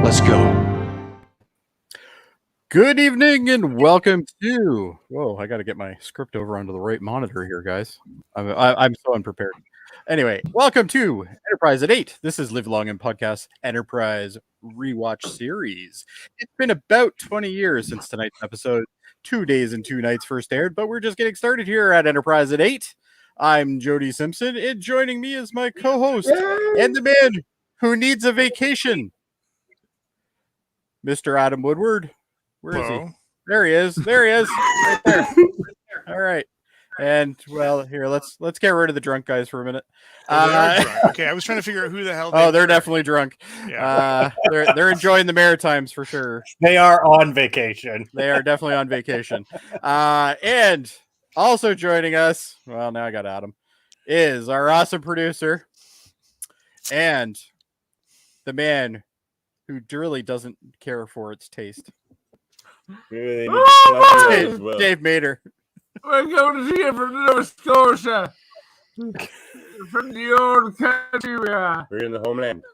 Let's go. Good evening and welcome to... Whoa, I got to get my script over onto the right monitor here, guys. I'm so unprepared. Anyway, welcome to Enterprise at 8. This is Live Long and Podcast Enterprise Rewatch Series. It's been about 20 years since tonight's episode, 2 days and 2 nights first aired, but we're just getting started here at Enterprise at 8. I'm Jody Simpson, and joining me is my co-host and the man who needs a vacation, Mr. Adam Woodward. Where is he? There he is. There he is. Right there. All right. And well, here let's get rid of the drunk guys for a minute. Okay, I was trying to figure out who the hell. They're definitely drunk. Yeah. They're enjoying the Maritimes for sure. They are on vacation. They are definitely on vacation. And also joining us, well, now I got Adam, is our awesome producer and the man who really doesn't care for its taste. Dave Mader. We're going to see it from Nova Scotia. From the old country. We're in the homeland.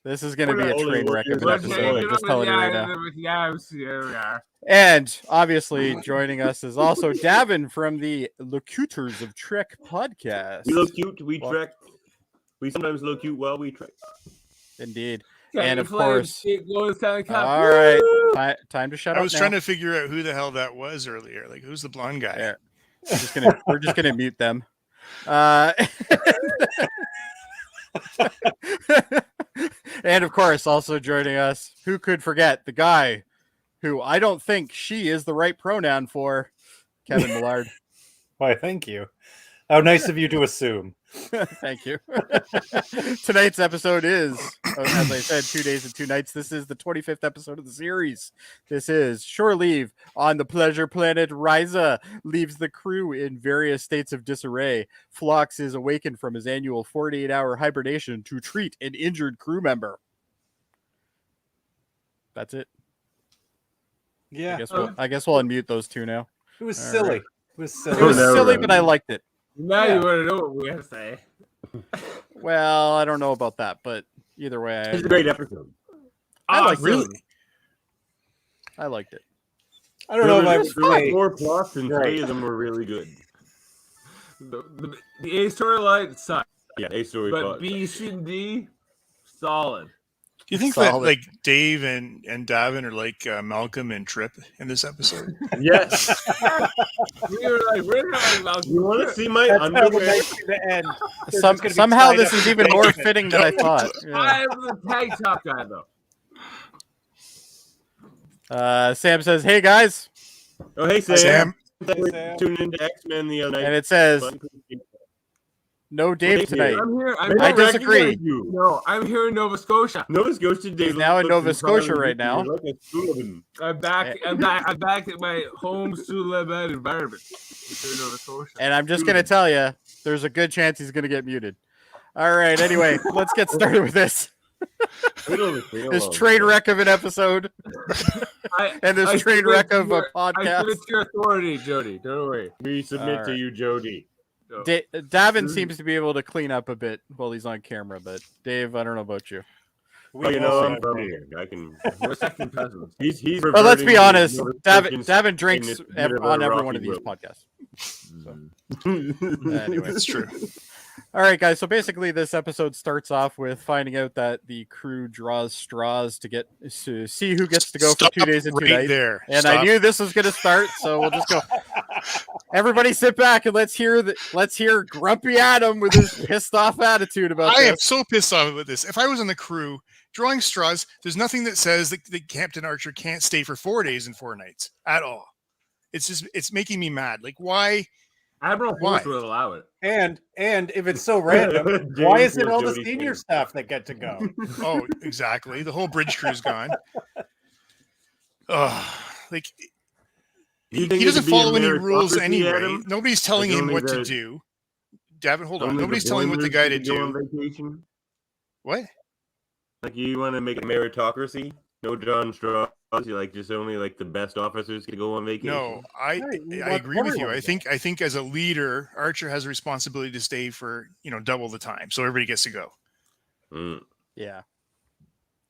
This is going to be a train wreck of an episode. I'm just telling you right now. Yeah. And obviously joining us is also Davan from the Locutors of Trek podcast. We look cute, we trek. We sometimes look cute while we trek. Indeed. Can and you of play course, all right, time to shut up. I was now. trying to figure out who the hell that was earlier. Like, who's the blonde guy? Yeah. We're just gonna mute them. And of course, also joining us, who could forget the guy who I don't think she is the right pronoun for, Kevin Millard. Why, thank you. How nice of you to assume. Thank you. Tonight's episode is, as I said, 2 days and 2 nights. This is the 25th episode of the series. This is Shore Leave on the pleasure planet Risa leaves the crew in various states of disarray. Phlox is awakened from his annual 48-hour hibernation to treat an injured crew member. That's it. Yeah. I guess we'll unmute those two now. It was All silly. right. It was silly. It was silly, but I liked it. Now you want to know what we have to say. Well, I don't know about that, but either way, It's a great episode. I liked really? it. I liked it. I don't know if I would say. 4 plots and 3 of them were really good. The A storyline sucked, Yeah, A story but plot. B, C, and D, solid. Do you think Solid. that like Dave and Davan are like Malcolm and Trip in this episode? Yes. We were like, we're not like, You want to see my That's how the underwear? night's going to end. Somehow this is even more fitting than I thought. Yeah. I'm the tag top guy though. Sam says, "Hey guys," Oh, hey, Sam. Sam. Thanks for Sam. tuning into X-Men the other night. and it says, "No Dave Dave tonight." I'm here. I disagree. No, I'm here in Nova Scotia. Nova Scotia. Dave He's now in looks Nova entirely Scotia right now. like a Sullivan. I'm back. I'm back at my home Sullivan environment. Here in Nova Scotia. And I'm just gonna tell you, there's a good chance he's gonna get muted. All right. Anyway, let's get started with this train wreck of an episode and this train wreck of a I podcast. submit to your authority, Jody. Don't worry. We submit All to right. you, Jody. No. Davin seems to be able to clean up a bit while he's on camera, but Dave, I don't know about you. Oh, you know, I'm from here. I can. We're second cousins. He's. But let's be reverting to honest, Nova Davin Scotians drinks in this bit of a on every rocky one of these road. podcasts. Mm. Anyway. That's true. All right, guys. So basically, this episode starts off with finding out that the crew draws straws to see who gets to go Stop for 2 days and 2 right nights. there. And Stop. I knew this was going to start, so we'll just go. Everybody, sit back and let's hear Grumpy Adam with his pissed off attitude about I am this. so pissed off about this. If I was on the crew drawing straws, there's nothing that says that Captain Archer can't stay for 4 days and 4 nights at all. It's making me mad. Like, why? Admiral Why? Force would allow it. And if it's so random, why is it all the Jody senior King. staff that get to go? Oh, exactly. The whole bridge crew's gone. Oh, like You he think it doesn't could be a follow any rules meritocracy, anyway. Adam? Nobody's telling Like him only what to the- do. Davin, hold on. Only Nobody's the telling what the boilers guy to can go on do. vacation? What? Like you want to make a meritocracy? No John Straws. You like just only like the best officers can go on vacation. No, I Right, you I want agree with you. everyone I think as a leader, Archer has a responsibility to stay for double the time, so everybody gets to go. Mm. Yeah.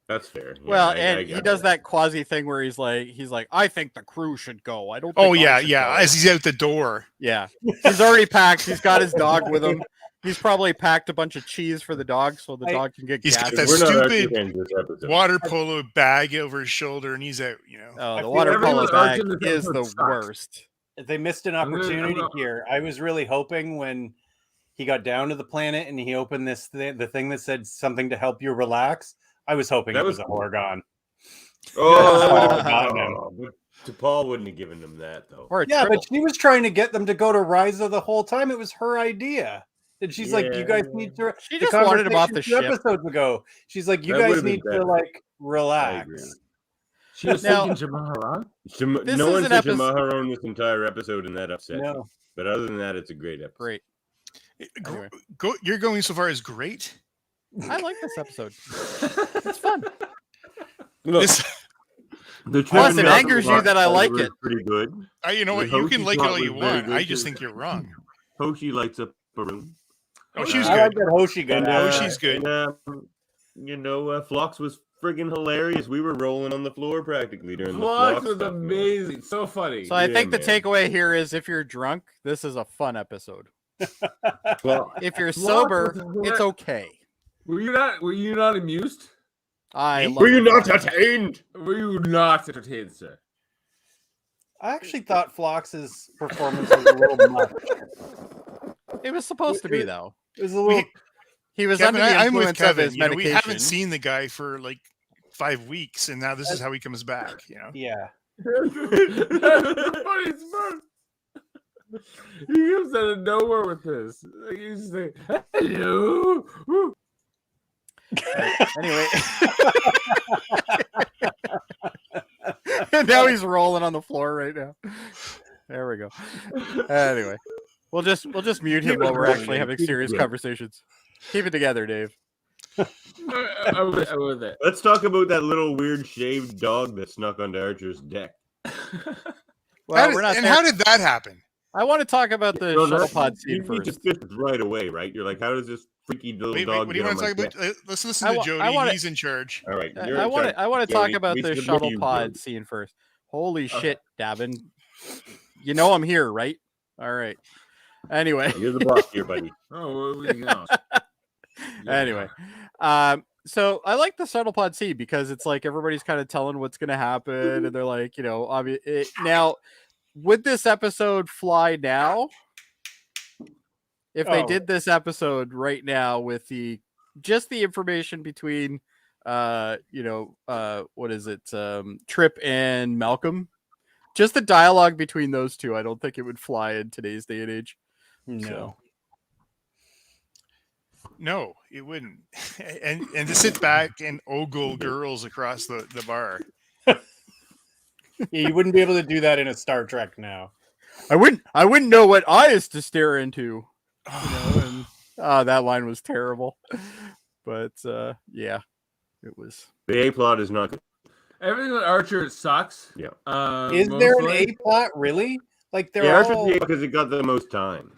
That's fair. Yeah, Well, I and he get does it. that quasi thing where he's like, I think the crew should go. I don't. Oh think yeah, I should yeah. go." As he's out the door. Yeah, he's already packed. He's got his dog with him. He's probably packed a bunch of cheese for the dog so the dog can get He's gas. got that We're not stupid Archie fans this episode. water polo bag over his shoulder, and he's out. Oh, I the feel water everything polo with Archie bag in this is the episode sucks. worst. They missed an I'm gonna- opportunity here. I was really hoping when he got down to the planet and he opened this the thing that said something to help you relax. I was hoping That it was was a Horgon. Oh, Paul wouldn't have given them that though. Or a Yeah, triple. but she was trying to get them to go to Ryza the whole time. It was her idea. And she's like, "You guys need to." She the just wanted him off conversation the 2 ship. episodes ago. She's like, "You That guys would've been need to better. like I agree. relax." She was Now- thinking Jamaharan. This No is one an said episode- Jamaharon this entire episode, and that upset me. No, But other than that, it's a great episode. Great. Anyway. You're going so far as great. I like this episode. It's fun. Look, This, the Plus, Trevor it Melton angers you that I plot like was it. Pretty good. you know what? The You can Hoshi like it plot all you was very want. good I just too. think you're wrong. Hoshi lights up a room. Oh, she was I like good. that Hoshi got And, out. Hoshi's good. And, Phlox was friggin' hilarious. We were rolling on the floor practically during the Flux Phlox was stuff, man. amazing. So funny. So I Yeah, think the man. takeaway here is if you're drunk, this is a fun episode. Well, If you're Flux sober, was it's okay. Were you not amused? I love were you it. not entertained? Were you not entertained, sir? I actually thought Phlox's performance was a little much. It was supposed to be though. It was a little. He was Kevin, under the I'm with influence of Kevin. his You know, medication. we haven't seen the guy for like 5 weeks, and now this is how he comes back. You know. Yeah. That's the funniest part. He comes out of nowhere with this. Like, he's like, hello. Woo. Anyway. Now he's rolling on the floor right now. There we go. Anyway, we'll just mute him while we're actually having serious conversations. Keep it together, Dave. I'm with it. Let's talk about that little weird shaved dog that snuck onto Archer's deck. Well, we're not. How did that happen? I want to talk about the Well, shuttle pod you scene need to first. fix it right away, right? You're like, how does this freaky little Wait, dog what do you get want on to my talk about? deck? Let's listen I to wa- Jody. I wanna- He's in charge. All right, you're I in want charge. to. I want to talk Jody, about we the submit shuttle you, pod Jody. scene first. Holy shit, Davan! You know I'm here, right? All right. Anyway. You're the boss here, buddy. Oh, what do you know? Anyway, so I like the shuttle pod scene because it's like everybody's kind of telling what's going to happen, and they're like, you know, now would this episode fly now? If they Oh. did this episode right now with just the information between, what is it, Trip and Malcolm, just the dialogue between those two, I don't think it would fly in today's day and age. No. No, it wouldn't. And to sit back and ogle girls across the bar. Yeah, you wouldn't be able to do that in a Star Trek now. I wouldn't know what eyes to stare into. You know, and that line was terrible. But yeah, it was. The A plot is not good. Everything with Archer sucks. Yeah. Is there an mostly. A plot really? Like they're Yeah, Archer's all. the A because it got the most time.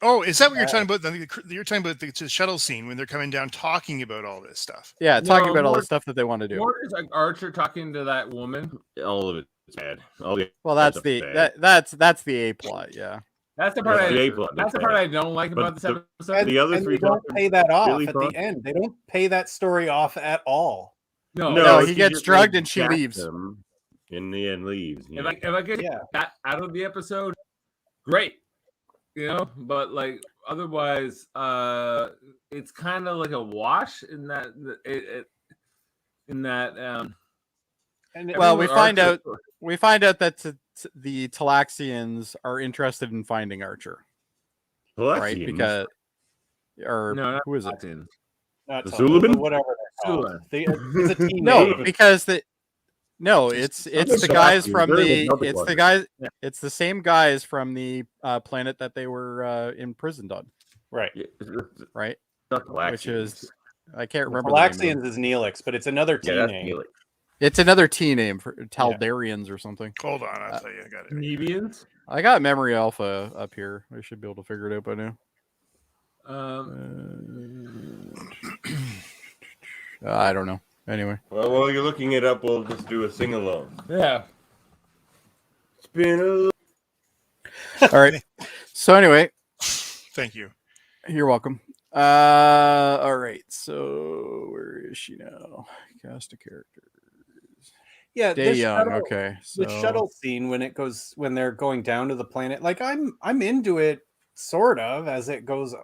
Oh, is that what you're talking about? You're talking about the shuttle scene when they're coming down talking about all this stuff. Yeah, talking No, about all more- the stuff that they want to do. What is like Archer talking to that woman? All of it's bad. All the Well, that's stuff the is bad. that's the A plot. Yeah. That's the part. That's the A plot, That's the that's part bad. I don't like But about this the- episode. the other and three they don't plots are pay that off really at fun. the end. They don't pay that story off at all. No, he she gets just, drugged like, and she jacks leaves. him in the end, leaves. you know? If I get Yeah. that out of the episode, great. You know, but like otherwise, it's kind of like a wash in that And Well, we everyone find Archer- out that the Talaxians are interested in finding Archer, right? Palexians. Because or No, not who is it? Talaxians. not The Sullivan, Suliban? but whatever they're called. Suliban. It's a team No, name. because it's the guys Talaxians. from They're the the it's the Melted guys Yeah. it's the same guys from the planet that they were imprisoned on, Right. Yeah, it's right? not Which is Palexians. I can't remember. the name of Galaxians is Neelix, but it's another Yeah, team that's name. Neelix. it. It's another T name for Taldarians or something. Hold on, I'll tell you. I got it. Nevians. I got Memory Alpha up here. I should be able to figure it out by now. Um, I don't know. Anyway. Well, while you're looking it up, we'll just do a sing along. Yeah. It's been a All right. So anyway, Thank you. you're welcome. All right. So where is she now? Cast a character. Yeah, Day this Young. shuttle, Okay. the shuttle scene when they're going down to the planet. Like I'm into it sort of as it goes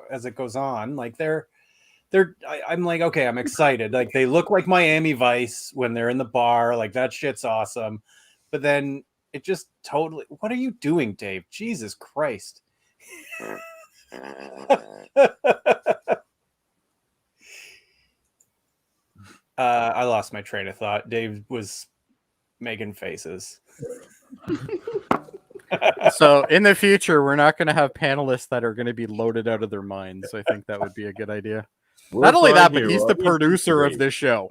on. Like I'm like, okay, I'm excited. Like they look like Miami Vice when they're in the bar. Like that shit's awesome. But then it just totally. What are you doing, Dave? Jesus Christ. I lost my train of thought. Dave was making faces. So in the future, we're not going to have panelists that are going to be loaded out of their minds. I think that would be a good idea. Not only that, but he's the producer of this show.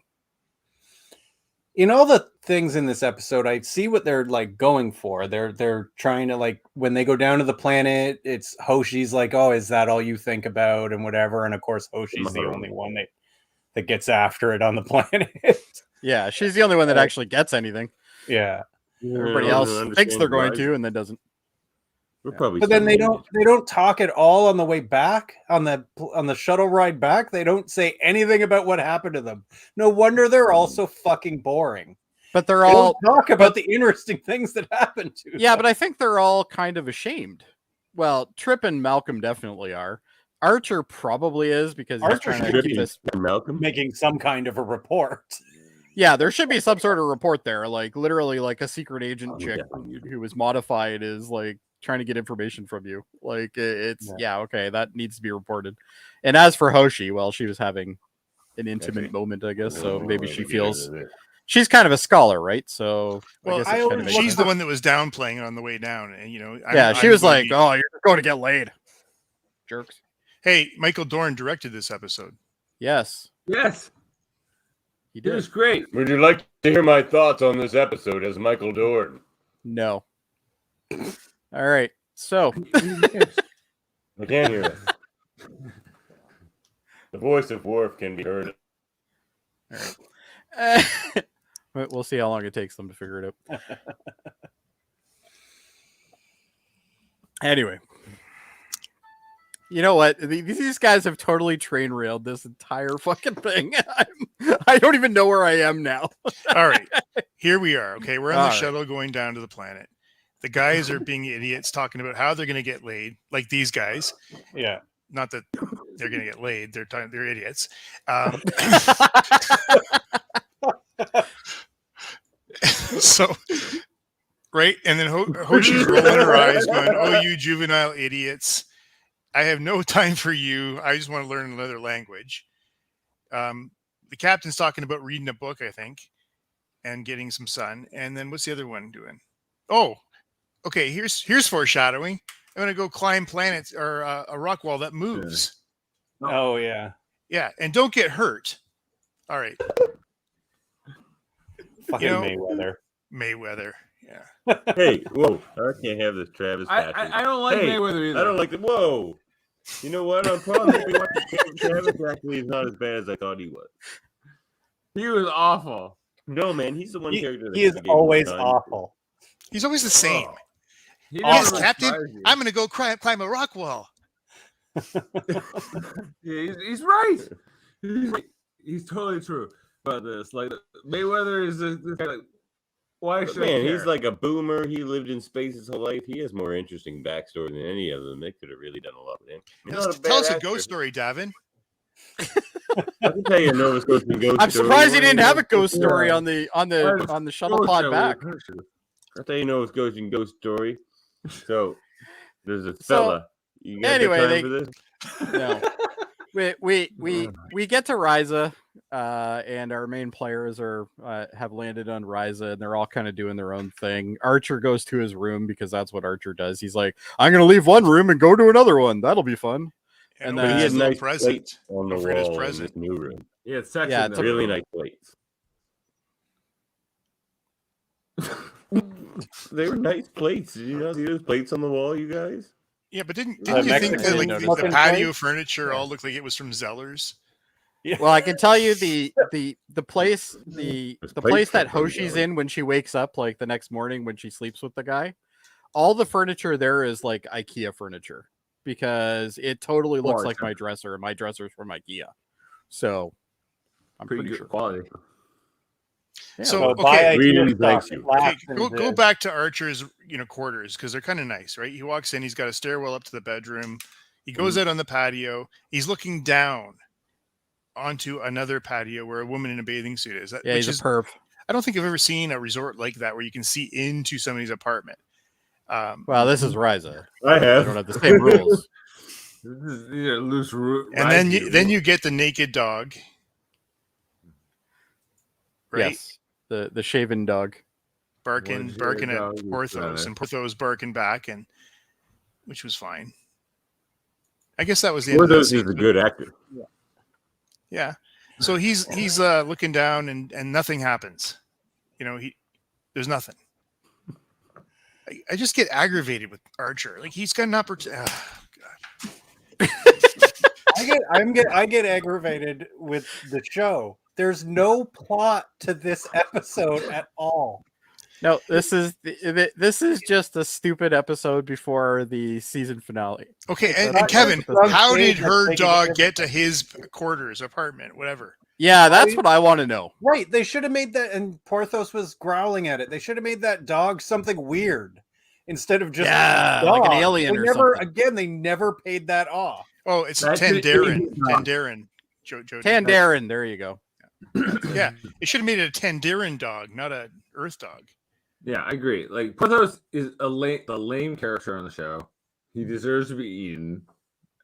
In all the things in this episode, I see what they're like going for. They're trying to like when they go down to the planet, it's Hoshi's like, oh, is that all you think about and whatever? And of course, Hoshi's the only one that gets after it on the planet. Yeah, she's the only one that actually gets anything. Yeah. Everybody else thinks they're going to and then doesn't. We're probably But then they don't talk at all on the way back on the shuttle ride back. They don't say anything about what happened to them. No wonder they're all so fucking boring. But they They all don't talk about the interesting things that happened to Yeah, them. but I think they're all kind of ashamed. Well, Tripp and Malcolm definitely are. Archer probably is because he's Archer trying should to be keep this. Malcolm. making some kind of a report. Yeah, there should be some sort of report there, like literally like a secret agent chick who was modified is like trying to get information from you. Like it's okay, that needs to be reported. And as for Hoshi, well, she was having an intimate moment, I guess. So maybe she feels she's kind of a scholar, right? So Well, I guess it kind of makes she's sense. the one that was downplaying it on the way down, and She was like, "Oh, you're going to get laid, jerks." Hey, Michael Dorn directed this episode. Yes, Yes. he It did. was great. Would you like to hear my thoughts on this episode as Michael Dorn? No. All right. So I can't hear it. The voice of Worf can be heard. we'll see how long it takes them to figure it out. Anyway, you know what? These guys have totally train railed this entire fucking thing. I don't even know where I am now. All right, here we are. Okay, we're on All the right. shuttle going down to the planet. The guys are being idiots, talking about how they're going to get laid, like these guys. Yeah. Not that they're going to get laid; they're idiots. So, right, and then Hoshi's rolling her eyes, going, "Oh, you juvenile idiots! I have no time for you. I just want to learn another language." The captain's talking about reading a book, I think, and getting some sun. And then what's the other one doing? Oh, okay. Here's foreshadowing. I'm gonna go climb planets or a rock wall that moves. Oh yeah. Yeah, and don't get hurt. All right. Fucking Mayweather. Yeah. Hey, whoa! I can't have this Travis Patrick. I don't like Mayweather either. I don't like the whoa. You know what? I'm probably watching Travis actually is not as bad as I thought he was. He was awful. No, man, he's the one character. That He is gave me always time. awful. He's always the same. He Yes, never Captain. surprised you. I'm gonna go climb a rock wall. Yeah, he's right. He's totally true about this. Like Mayweather is this guy, like, why But should I man, care? he's like a boomer. He lived in space his whole life. He has more interesting backstory than any of them. They could have really done a lot with him. He's not a Tell us bad a ghost actor. story, Davin. I can tell you a Nova Scotian ghost I'm story. surprised he One of didn't the have a most ghost popular- story on the shuttle pod back. I'll tell you a Nova Scotian ghost story. So there's a So, fella. You got anyway, time they- for this? No. We get to Ryza, and our main players are have landed on Ryza, and they're all kind of doing their own thing. Archer goes to his room because that's what Archer does. He's like, I'm gonna leave one room and go to another one. That'll be fun. And opens then- his He had little nice present plates on the for his wall in present. this new room. Yeah, it's sexy. Yeah, in it's there. Really nice plates. They were nice plates. Did you not see those plates on the wall, you guys? Yeah, but didn't The you think that Mexican like noticed the that. patio furniture all looked like it was from Zeller's? Yeah. Well, I can tell you the place the This place that fucking Hoshi's going. in when she wakes up, like the next morning when she sleeps with the guy. All the furniture there is like IKEA furniture because it totally looks Oh, like it's my dresser, and my dresser's from IKEA. So I'm pretty pretty good sure. quality. Yeah, So, So okay. buy Really IKEA thanks stuff. you. It Okay, lasts go into- back to Archer's quarters because they're kind of nice, right? He walks in, he's got a stairwell up to the bedroom. He goes out on the patio. He's looking down onto another patio where a woman in a bathing suit is. yeah, he's a perv. I don't think I've ever seen a resort like that where you can see into somebody's apartment. Well, this is Ryza. I They have. don't have the same rules. These are loose and then you get the naked dog, right? Yes, the shaven dog. barking What's barking your at dog? Porthos, and Porthos barking back, and which was fine. I guess that was the end of that Porthos is scene. a good actor. Yeah. So he's looking down and nothing happens. There's nothing. I just get with Archer. Like he's got an opportunity. I get aggravated with the show. There's no plot to this episode at all. No, this is just a stupid episode before the season finale. Okay, It's and not Kevin, just some how kid did that's her taking dog care get to his quarters, apartment, whatever? Yeah, that's what I want to know. Right, they should have made that, and Porthos was growling at it. They should have made that dog something weird instead of just Yeah, a dog. like an alien They or never, something. again, they never paid that off. Oh, it's That's Tandarin. it. Tandarin. Jody. Tandarin, there you go. Yeah, it should have made it a Tandarin dog, not a Earth dog. Yeah, I agree. Like Porthos is the lame character on the show. He deserves to be eaten.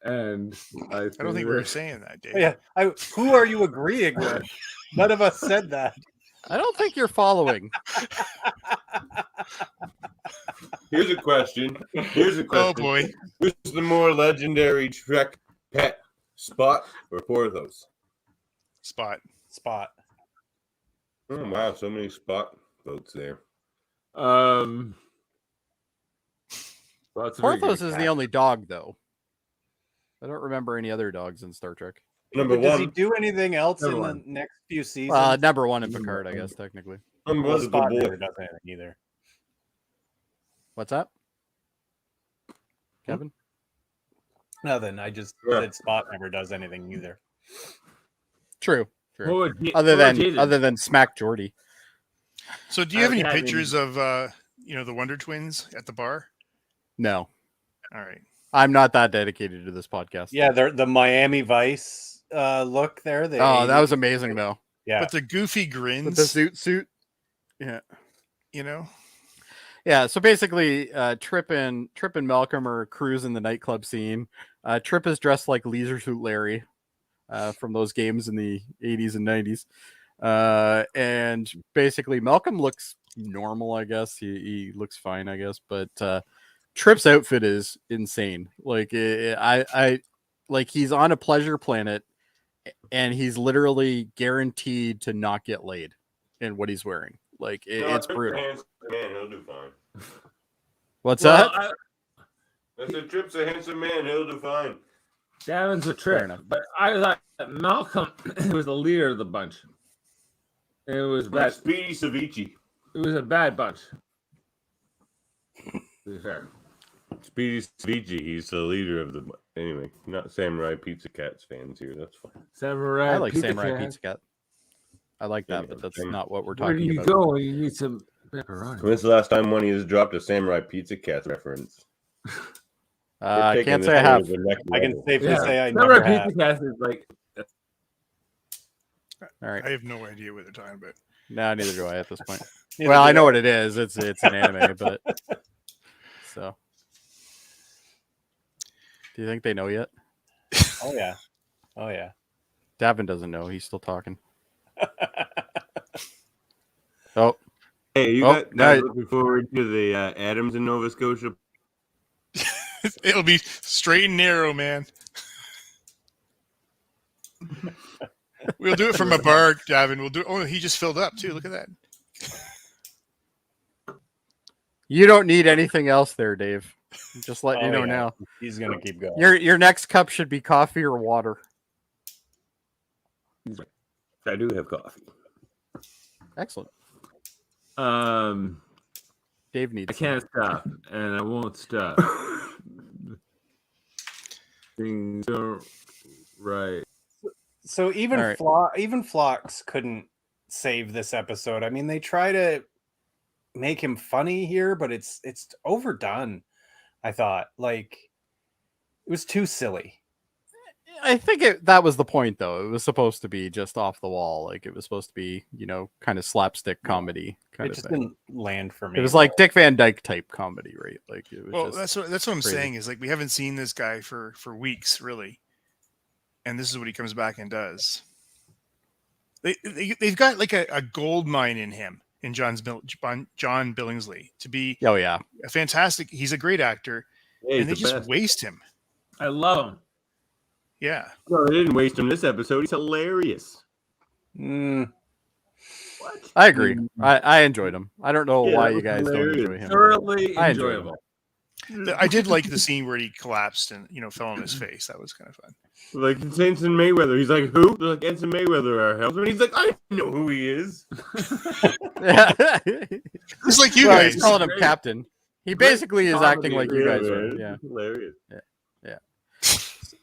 And I don't think we were saying that, Dave. Yeah, who are you agreeing with? None of us said that. I don't think you're following. Here's a question. Oh boy. Who's the more legendary Trek pet, Spot or Porthos? Spot. Oh wow, so many Spot votes there. Porthos is the only dog, though. I don't remember any other dogs in Star Trek. Number But does he one. do anything else Number in one. the next few seasons? Number one in Picard, I guess, technically. Number Well, one's a good Spot boy. never does anything either. What's that? Kevin? Nothing. I just Yeah. said Spot never does anything either. True. True. What would Other Jaden? than smack Geordi. So do you have any I mean- pictures of the Wonder Twins at the bar? No, All right. I'm not that dedicated to this podcast. Yeah, they're the Miami Vice look there. The Oh, that 80s. was amazing, though. Yeah. But the goofy With grins, the suit. Yeah. Yeah, so basically, Trip and Malcolm are cruising the nightclub scene. Trip is dressed like Leisure Suit Larry from those games in the 80s and 90s. And basically, Malcolm looks normal, I guess. He looks fine, I guess. But Trip's outfit is insane. Like, like he's on a pleasure planet, and he's literally guaranteed to not get laid in what he's wearing. Like, it's brutal. Man, he'll do fine. What's that? I said Trip's a handsome man, he'll do fine. Davan's a Fair trick, enough. but I thought that Malcolm was the leader of the bunch. And it was bad. Speedy Savici. It was a bad bunch. To be fair. Speedy Savici, he's the leader of the. Anyway, not Samurai Pizza Cats fans here. That's fine. Samurai I like Pizza Samurai Cat. Pizza Cat. I like that, Yeah, but that's same. not what we're Where do talking you about. go when you need some pepperoni? When's the last time one of you has dropped a Samurai Pizza Cats reference? I We're can't taking say I this have. to the next I can level. safely Yeah, say I Samurai never have. Pizza Cat is like All right. I have no idea what they're talking about. No, neither do I at this point. Neither Well, do I know what it is. It's an anime, but so. Do you think they know yet? Oh yeah. Oh yeah. Davan doesn't know. He's still talking. Oh, Hey, you Oh, guys no. looking forward to the Adams in Nova Scotia? It'll be straight and narrow, man. We'll do it from a bar, Davin. We'll do. Oh, he just filled up too. Look at that. you don't need anything else there, Dave. Just letting you Oh, know yeah. now. He's gonna keep going. Your next cup should be coffee or water. I do have coffee. Excellent. I Dave needs. can't stop, and I won't stop. Things are right. So even All right. even Phlox couldn't save this episode. I mean, they try to make him funny here, but it's overdone. I thought like it was too silly. I think that was the point, though. It was supposed to be just off the wall. Like it was supposed to be, kind of slapstick comedy kind It of just thing. didn't land for me. It was like Dick Van Dyke type comedy, right? Like it was. Well, just that's what I'm crazy. saying is like we haven't seen this guy for weeks, really, and this is what he comes back and does. They've got like a gold mine in him, in John Billingsley, to be Oh yeah. a fantastic. He's a great actor, Yeah, and they he's the just best. waste him. I love him. Yeah, No, they didn't waste him this episode. He's hilarious. Mm, What? I agree. I enjoyed him. I don't know Yeah, why that you was guys don't hilarious. enjoy him. Thoroughly I enjoyed enjoyable. I did like the scene where he collapsed and fell on his face. That was kind of fun. Like it's Ensign Mayweather. He's like, who? They're like, Ensign Mayweather, our helper. And he's like, I know who he is. It's like you Well, guys. he's calling him Great- captain. He great basically is comedy. acting like you Yeah, guys are. man. Yeah. Hilarious.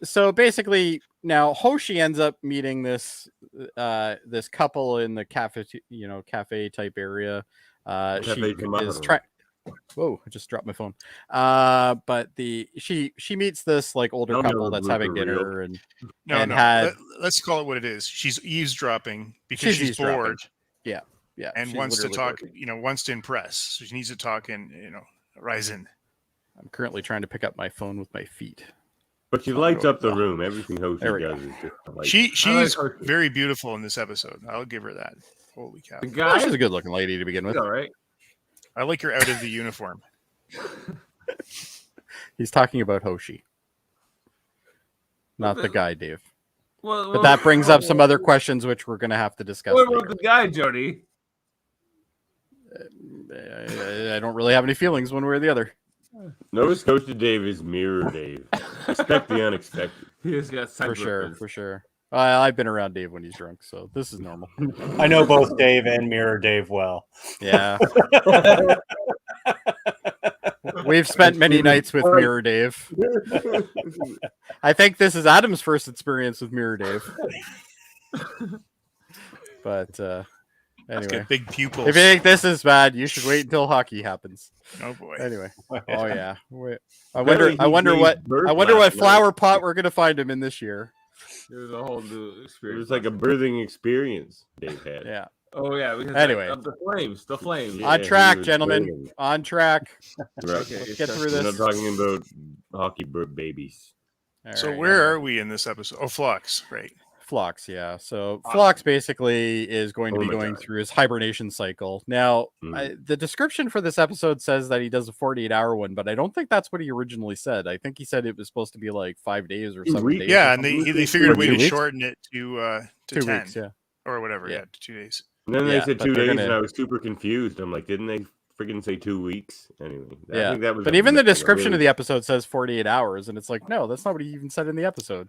So basically, now Hoshi ends up meeting this couple in the cafe type area. She Cafe is Tomorrow. trying. Whoa! I just dropped my phone. But she meets this like older Don't couple know that's blooper having reel. dinner and No, and no. had- Let's call it what it is. She's eavesdropping because She's she's eavesdropping. bored yeah, and she's wants to literally talk. working. Wants to impress. So she needs to talk and rise in. I'm currently trying to pick up my phone with my feet. But she lights up the room. Everything Hoshi There we does is just like She's her. very beautiful in this episode. I'll give her that. Holy cow! The Well, guy. she's a good looking lady to begin with. He's all right. I like her out of the uniform. He's talking about Hoshi, not the guy, Dave. Well, But that brings up some other questions which we're going to have to discuss What about later. the guy, Jody? I don't really have any feelings one way or the other. Nova Scotia Dave is Mirror Dave. Expect the unexpected. He just got For sure. I've been around Dave when he's drunk, so this is normal. I know both Dave and Mirror Dave well. Yeah. We've spent many nights with Mirror Dave. I think this is Adam's first experience with Mirror Dave. But He's anyway, got big pupils. if you think this is bad, you should wait until hockey happens. Oh boy. Anyway, oh yeah. I Apparently wonder he what gave birth I wonder what last night. flower pot we're gonna find him in this year. It was a whole new It experience. was like a birthing experience Dave had. Yeah. Oh yeah. Because Anyway. of the flames. The flames. Yeah, On he track, was gentlemen. birthing. On track. Right. Okay, Let's get so- through We're not this. talking about hockey babies. So All where right. are we in this episode? Oh, Flux, right? Phlox, yeah. So Awesome. Phlox basically is going to Oh be my going God. through his hibernation cycle. Now, Mm. the description for this episode says that he does a 48-hour one, but I don't think that's what he originally said. I think he said it was supposed to be like 5 days or 7 weeks. days. Yeah, or and something. they figured a Or way 2 to weeks? shorten it to 2 10 weeks, yeah. or whatever. Yeah. Yeah, to 2 days. And then they Yeah, said but 2 they're days, gonna- and I was super confused. I'm like, didn't they freaking say 2 weeks? Anyway, I Yeah, think that was. But even the description of the episode says 48 hours, and it's like, no, that's not what he even said in the episode.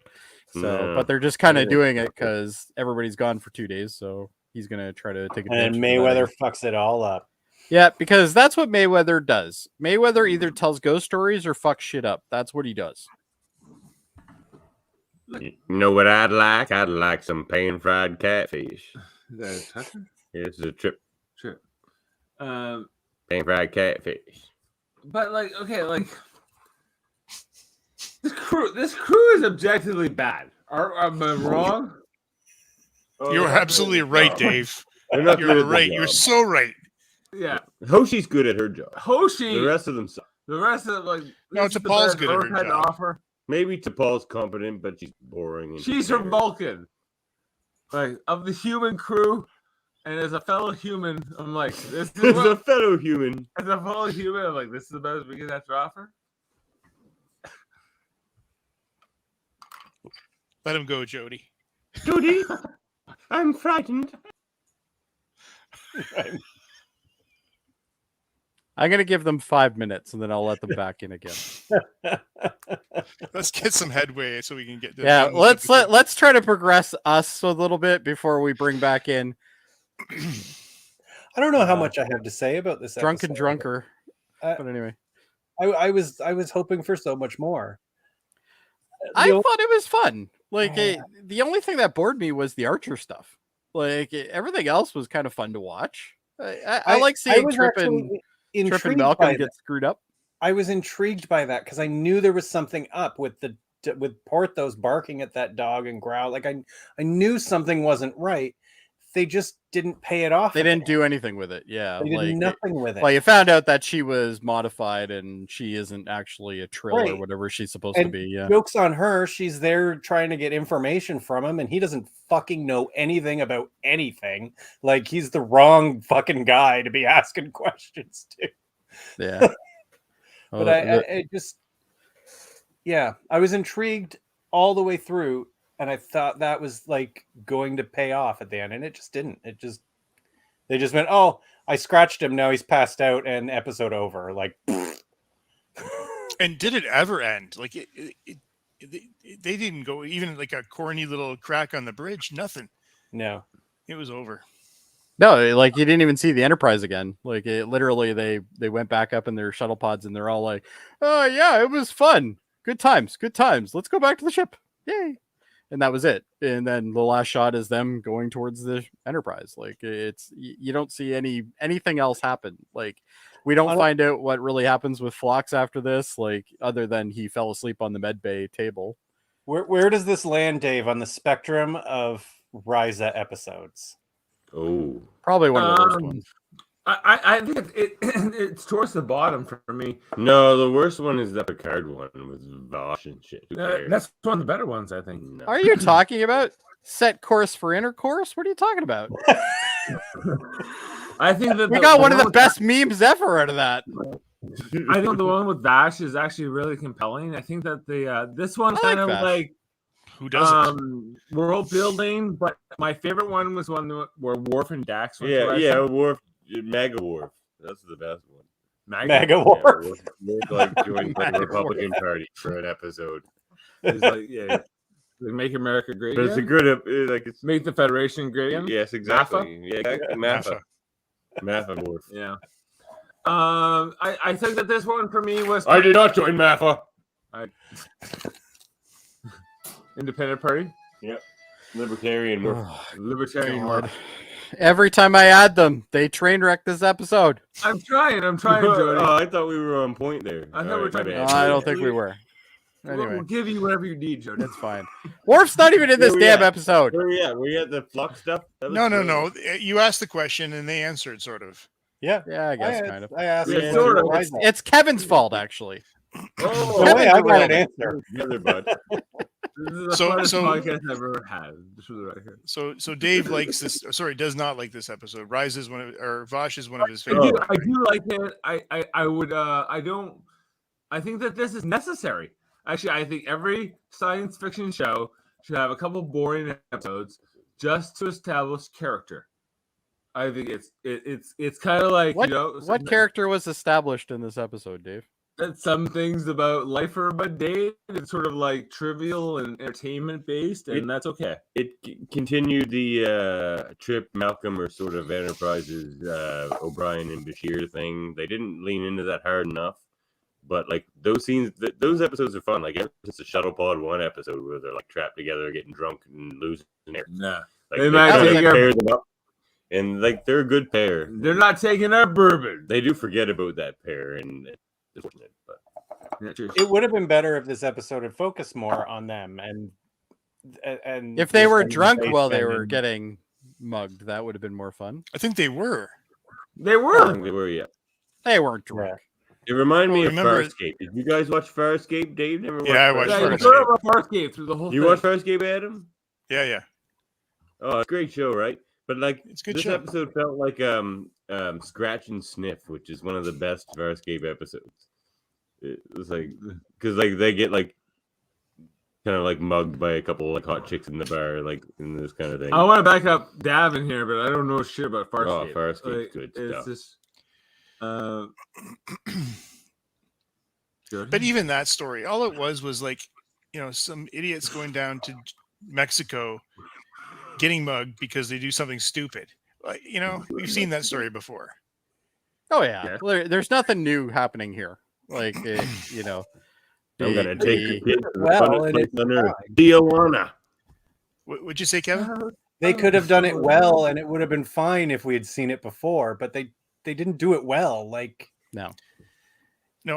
So, No. but they're just kind of Yeah. doing it because everybody's gone for 2 days, so he's gonna try to take advantage. And of that, Mayweather fucks it all up. Yeah, because that's what Mayweather does. Mayweather either tells ghost stories or fucks shit up. That's what he does. You know what I'd like? I'd like some pan-fried catfish. Is that a toucher? It's a trip Sure. pan-fried catfish. But like, okay, like this crew is objectively bad. Am I wrong? You're absolutely right, Dave. They're not good You're at the right. You're job. so right. Yeah. Hoshi's good at her job. Hoshi. The rest of them suck. The rest of them, like, No, this is the T'Pol's best good at her Earth had to job. offer. Maybe T'Pol's competent, but she's boring. and She's from tired. Vulcan. Like, of the human crew, and as a fellow human, I'm like, this is As a what, fellow human. as a fellow human, I'm like, this is the best we can have to offer. Let him go, Jody. Jody, I'm frightened. I'm gonna give them 5 minutes and then I'll let them back in again. Let's get some headway so we can get. Yeah, let's try to progress us a little bit before we bring back in I don't know how much I have to say about this. drunken episode. drunker. But anyway, I was hoping for so much more. I thought it was fun. Like the only thing that bored me was the Archer stuff. Like everything else was kind of fun to watch. I like seeing Trip and Malcolm get screwed up. I was intrigued by that because I knew there was something up with Porthos barking at that dog and growl. Like I knew something wasn't right. They just didn't pay it off. They didn't do anything with it. Yeah, they did nothing with it. Well, you found out that she was modified and she isn't actually a Trill or whatever she's supposed to be. Yeah, joke's on her. She's there trying to get information from him, and he doesn't fucking know anything about anything. Like he's the wrong fucking guy to be asking questions to. Yeah, but I was intrigued all the way through. And I thought that was like going to pay off at the end, and it just didn't. They just went, "Oh, I scratched him. Now he's passed out." And episode over. Like, and did it ever end? Like they didn't go even like a corny little crack on the bridge. Nothing. No, it was over. No, like you didn't even see the Enterprise again. Like it literally, they went back up in their shuttle pods, and they're all like, "Oh yeah, it was fun. Good times. Good times. Let's go back to the ship. Yay!" And that was it. And then the last shot is them going towards the Enterprise. Like it's, you don't see anything else happen. Like we don't find out what really happens with Phlox after this, like other than he fell asleep on the med bay table. Where does this land, Dave, on the spectrum of Ryza episodes? Oh, probably one of the worst ones. I think it's towards the bottom for me. No, the worst one is the Picard one with Vosh and shit. That's one of the better ones, I think. No. Are you talking about set course for intercourse? What are you talking about? I think that we got one of the best memes ever out of that. I think the one with Vash is actually really compelling. I think that this one kind of like who doesn't world building, but my favorite one was one where Worf and Dax were Worf. Mega Worf. That's the best one. Mega Worf. Worf like joined the Republican Party for an episode. It's like, like make America great. But it's a good it's make the Federation great again. Yes, exactly. Maffa? Yeah, exactly. Maffa Worf. Yeah. I think that this one for me was. I did not join Maffa. Independent Party. Yep. Libertarian Worf. Libertarian Worf. Every time I add them, they train wreck this episode. I'm trying, Jody. Oh, I thought we were on point there. I thought we were trying. I don't think we were. Anyway, we'll give you whatever you need, Jody. That's fine. Worf's not even in this damn episode. Where we at? We at the Flux stuff? No. You asked the question and they answered, sort of. Yeah, I guess kind of. I asked. Yeah, sort of. It's Kevin's fault, actually. Oh, no way, I got an answer. This is the funnest podcast I've ever had. So Dave likes this. Sorry, does not like this episode. Rise is Vosh is one of his favorites. I do like it. I would. I don't. I think that this is necessary. Actually, I think every science fiction show should have a couple boring episodes just to establish character. I think it's kind of like what character was established in this episode, Dave? Some things about life are mundane. It's sort of like trivial and entertainment based, and that's okay. It continued the Trip, Malcolm, or sort of Enterprise's O'Brien and Bashir thing. They didn't lean into that hard enough, but like those scenes, those episodes are fun. Like ever since the Shuttle Pod 1 episode where they're like trapped together, getting drunk and losing air. Nah, like, they might pair them up, and like they're a good pair. They're not taking our bourbon. They do forget about that pair, and but it would have been better if this episode had focused more on them and if they were drunk while they were getting mugged, that would have been more fun. I think they were. They were. They were. Yeah. They weren't drunk. It reminded me of Farscape. Did you guys watch Farscape, Dave? Never watched I watched Farscape through the whole thing. You watched Farscape, Adam? Yeah. Oh, it's a great show, right? But like it's good this show. Episode felt like Scratch and Sniff, which is one of the best Farscape episodes. It was like because like they get like kind of like mugged by a couple like hot chicks in the bar, like in this kind of thing. I want to back up Davan here, but I don't know shit about Farscape. Oh, Farscape's good stuff. But even that story, all it was like, some idiots going down to Mexico, getting mugged because they do something stupid. Like, we've seen that story before. Oh yeah, there's nothing new happening here. Like I'm gonna take the kids to the Well, funnest and place it's on Earth, fine. Tijuana. What'd you say, Kevin? They could have done it well, and it would have been fine if we had seen it before. But they didn't do it well. Like no,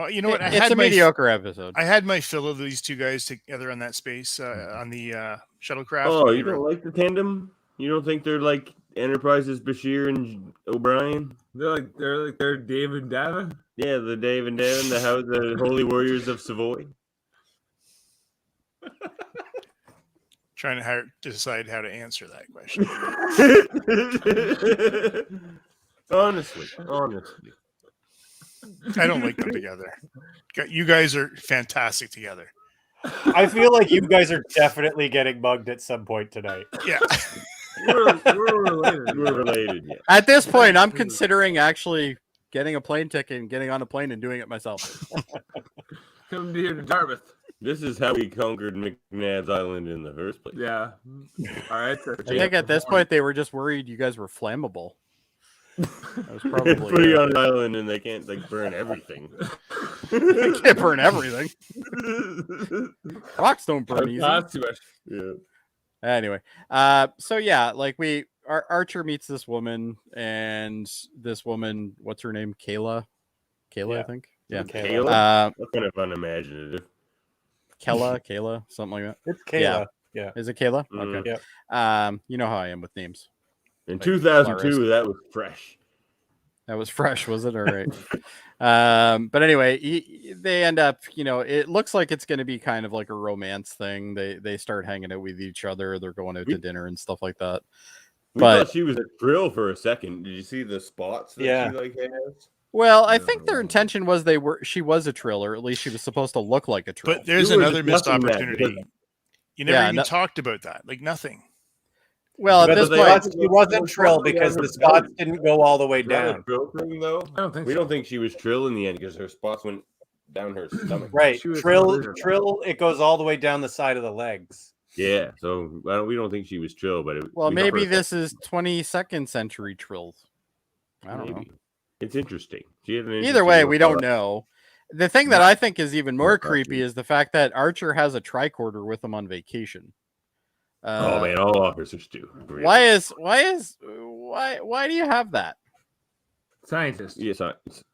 you know what? it's a mediocre episode. I had my fill of these two guys together on that space on the shuttlecraft. Oh, you don't like the tandem? You don't think they're like Enterprise's Bashir and O'Brien? They're Dave and Davan. Yeah, the Dave and Devin, the Holy Warriors of Savoy. Trying to decide how to answer that question. honestly, I don't like them together. You guys are fantastic together. I feel like you guys are definitely getting mugged at some point tonight. Yeah. We're related. We're related. Yeah. At this point, I'm considering actually getting a plane ticket and getting on a plane and doing it myself. Come here to Dartmouth. This is how we conquered McNabb's Island in the first place. Yeah. All right. I think at this point they were just worried you guys were flammable. That was They probably put you on an island and they can't burn everything. they can't burn everything. Rocks don't burn easy. Not too much. Yeah. Anyway, so yeah, like Archer meets this woman, and this woman, what's her name? Kayla, Yeah. I think. Yeah. Kayla? That's kind of unimaginative. Kayla, something like that. It's Kayla. Yeah. Is it Kayla? Mm. Okay. Yeah. You know how I am with names. In Like 2002, that was fresh. That was fresh, was it? All right. But anyway, they end up, it looks like it's going to be kind of like a romance thing. They start hanging out with each other. They're going out to dinner and stuff like that. We thought she was a drill for a second. Did you see the spots that she has? Well, I think their intention was she was a trill, or at least she was supposed to look like a trill. But there's You were another missed discussing that opportunity. because- You never Yeah, even talked about that. Like nothing. Well, at But this the point, Scots, she wasn't Trill because the Scots didn't go all the way Is that a down. drill thing, though? I don't think We so. don't think she was trill in the end because her spots went down her stomach. Right. She was Trill, converted. it goes all the way down the side of the legs. Yeah, so we don't think she was trill, but well, we maybe thought her- this is 22nd century trills. I don't know. maybe. It's interesting. She had an Either interesting way, look we don't for- know. The thing that I think is even more Not creepy Archer. is the fact that Archer has a tricorder with him on vacation. Oh man, all officers do. Really. Why do you have that? Scientist. Yes, He's Science.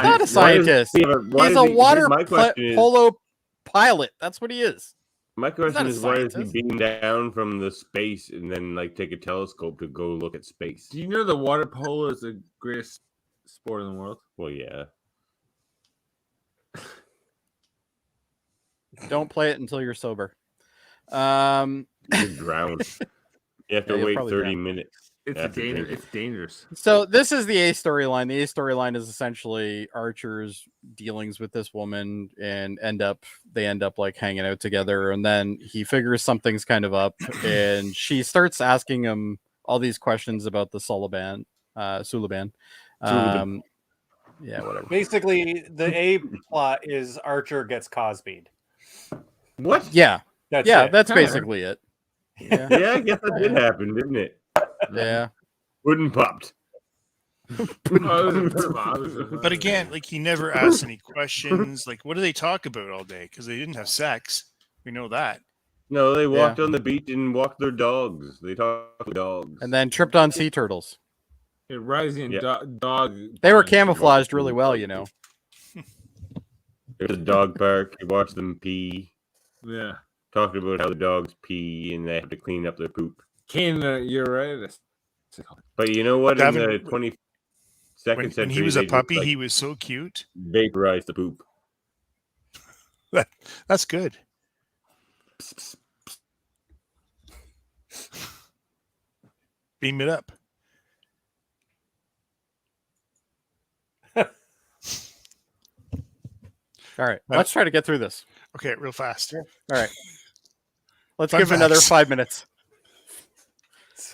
not a Why scientist. why He's does a he- water my question is- polo pilot. That's what he is. My question a is, why does he scientist. beam down from the space and then take a telescope to go look at space? Do you know the water polo is the greatest sport in the world? Well, yeah. Don't play it until you're sober. You drown. You have to Yeah, you'll wait probably 30 drown. minutes. It's After dangerous. drinking. It's dangerous. So this is the A storyline. The A storyline is essentially Archer's dealings with this woman, and they end up like hanging out together, and then he figures something's kind of up, and she starts asking him all these questions about the Sulaban. Yeah, whatever. Basically, the A plot is Archer gets Cosby'd. What? Yeah, That's yeah, it. that's basically it. Yeah, Yeah, I guess that did happen, didn't it? yeah. Wooden popped. But again, like he never asked any questions. Like, what do they talk about all day? Because they didn't have sex. We know that. No, they walked on the beach and walked their dogs. They talked to dogs. And then tripped on sea turtles. Rising Yeah. dog. They were camouflaged really well, you know. There's a dog park. You watch them pee. Yeah. Talked about how the dogs pee and they have to clean up their poop. Kane, you're right. But you know what? In Gavin, the 22nd When century, he was a they just, puppy, he was so cute. vaporized the poop. That's good. Beam it up. All right, let's try to get through this. Okay, real fast. All right, let's Fun give it another facts. 5 minutes.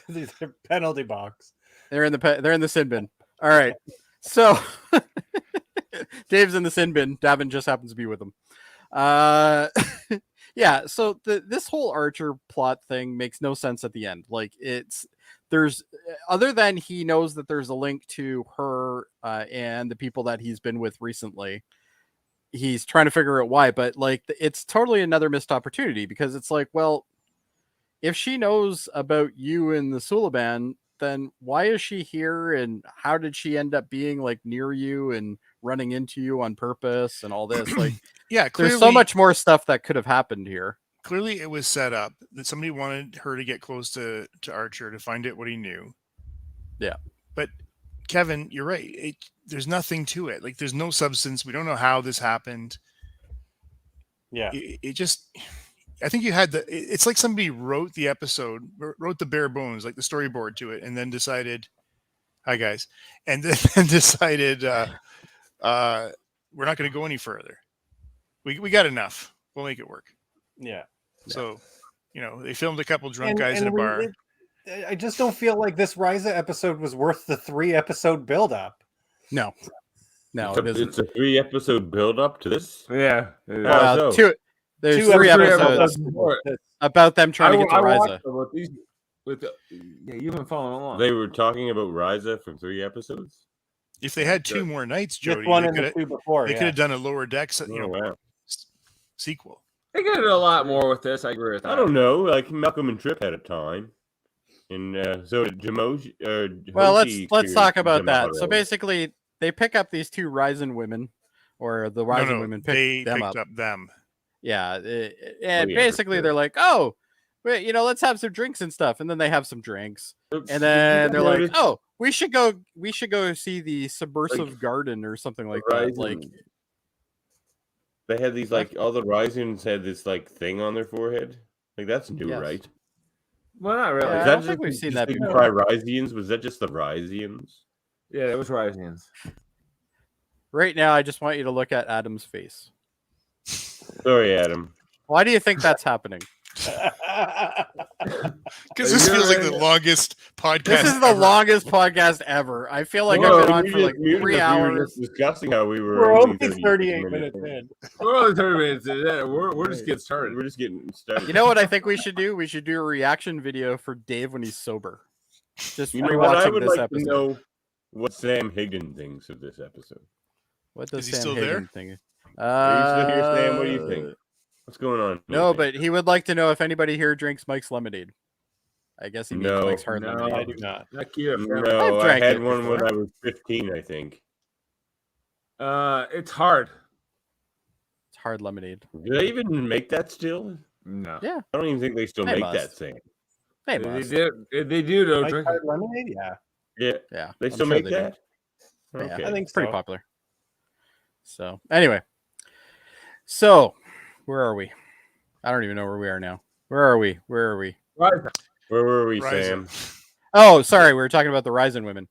The penalty box. They're in the sin bin. All right. So Dave's in the sin bin. Davan just happens to be with him. Yeah. So this whole Archer plot thing makes no sense at the end. Like there's other than he knows that there's a link to her and the people that he's been with recently. He's trying to figure out why, but like it's totally another missed opportunity because it's like, well, if she knows about you and the Suliban, then why is she here and how did she end up being like near you and running into you on purpose and all this? Like, Yeah, clearly, there's so much more stuff that could have happened here. Clearly, it was set up that somebody wanted her to get close to Archer to find out what he knew. Yeah. But Kevin, you're right. There's nothing to it. Like, there's no substance. We don't know how this happened. Yeah. It just, I think you had it's like somebody wrote the episode, wrote the bare bones, like the storyboard to it, and then decided, hi guys, and then decided, we're not going to go any further. We got enough. We'll make it work. Yeah. So, they filmed a couple drunk guys in a bar. I just don't feel like this Ryza episode was worth the 3-episode build-up. No, it isn't. It's a 3-episode build-up to this. Yeah. There's Two 3 episodes about them trying to get to Ryza. Yeah, you've been following along. They were talking about Ryza for 3 episodes. If they had 2 more nights, Jody, Just one and the 2 before. They could have done a lower deck, Wow. sequel. They could do a lot more with this. I agree with that. I don't know. Like Malcolm and Tripp had a time, and so did Jamoji. Well, let's talk about that. Jaemeel. So basically, they pick up these 2 Ryzen women, or the Ryzen women pick them up. Them. Yeah, and basically they're like, oh, wait, let's have some drinks and stuff, and then they have some drinks, and then they're like, oh, we should go see the subversive garden or something like that. Like, they had these all the Ryzens had this thing on their forehead. Like that's new, Yes. right? Well, not really. Yeah, I don't think we've seen that before. Ryzians? Was that just the Ryzians? Yeah, it was Ryzians. Right now, I just want you to look at Adam's face. Sorry, Adam. Why do you think that's happening? Because this feels like the longest podcast. This is the longest podcast ever. I feel like I've been on for 3 hours. We were just discussing how we were. We're only 38 minutes in. We're only 30 minutes in. We're just getting started. We're just getting started. You know what I think we should do? We should do a reaction video for Dave when he's sober. Just You know what? I rewatching would this like episode. to know what Sam Higgin thinks of this episode. What does Is he Sam still Hagen there? think? Are you still here, Sam? What do you think? What's going on? No, but he would like to know if anybody here drinks Mike's lemonade. I guess he means No. Mike's hard No. lemonade. I do not. Not cute. No, I've I drank had it one when before. I was 15, I think. It's hard. It's hard lemonade. Do they even make that still? No. Yeah. I don't even think they still They make must. that thing. They They must. do. They do. Though. Like Drink. hard lemonade? Yeah. Yeah, Yeah, they I'm still sure make they do. that. Yeah, Okay. I think it's pretty so. popular. So anyway, so where are we? I don't even know where we are now. Where are we? Right. Where were we, Ryza. Sam? Oh, sorry, we were talking about the Ryzen women.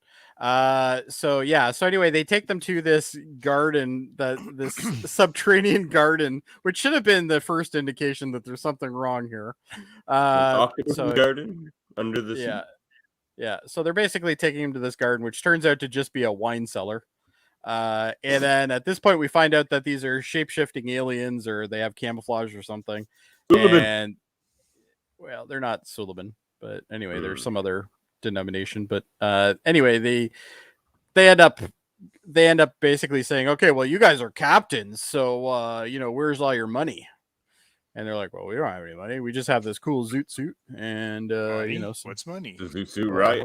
So anyway, they take them to this garden, this subterranean garden, which should have been the first indication that there's something wrong here. Octopus so Garden under the sea. yeah. So they're basically taking him to this garden, which turns out to just be a wine cellar. And then at this point, we find out that these are shape-shifting aliens, or they have camouflage or something. Suliban. And well, they're not Suliban, but anyway, there's some other denomination. But anyway, they end up basically saying, okay, well, you guys are captains, so where's all your money? And they're like, well, we don't have any money. We just have this cool zoot suit, and Money? some, What's money? The Zoot Suit, right?